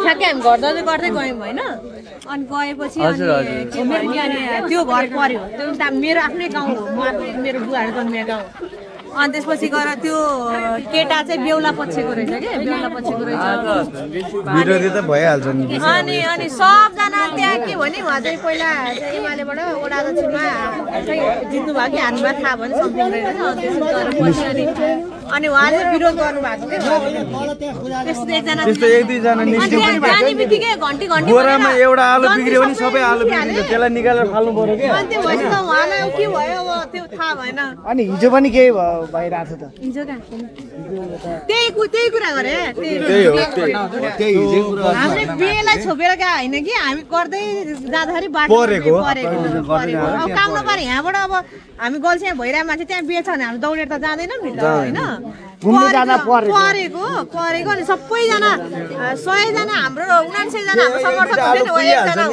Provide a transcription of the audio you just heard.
ठ्याक्कै हामी गर्दै गयौँ होइन अनि गएपछि त्यो घर पर्यो त्यो मेरो आफ्नै गाउँ हो मेरो बुवाहरू जन्मिएको गाउँ अनि त्यसपछि गएर त्यो केटा चाहिँ बेहुला पछिको रहेछ कि बेहुला पछिको रहेछ विरोधी त भइहाल्छ नि अनि सबजना त्यहाँ के भने उहाँ चाहिँ पहिला एमालेबाट वडा अध्यक्षमा चाहिँ जित्नु भयो कि हान्नुमा थाहा भयो समथिङ रहेछ अनि उहाँले विरोध गर्नु भएको त्यस्तो एक दुईजना जाने बित्तिकै घन्टी बोरामा एउटा आलु बिग्रियो भने सबै आलु बिग्रिन्छ त्यसलाई निकालेर फाल्नु पर्यो क्या अनि त्यो भएपछि त उहाँलाई के भयो अब त्यो थाहा भएन अनि हिजो पनि केही भइरहेको छ त हिजो कहाँ त्यही कुरा गरे हामीले बेलाई छोपेर गएको होइन कि हामी गर्दै जाँदाखेरि बाटो परेको अब काम नपारे यहाँबाट अब हामी गल्छिया भइरहेको मान्छे त्यहाँ बेच भने हामी दौडेर त जाँदैनौँ नि त होइन परेको अनि सबैजना 100 जना हाम्रो 99 जना हाम्रो समर्थक हुन्थ्यो नि एकजना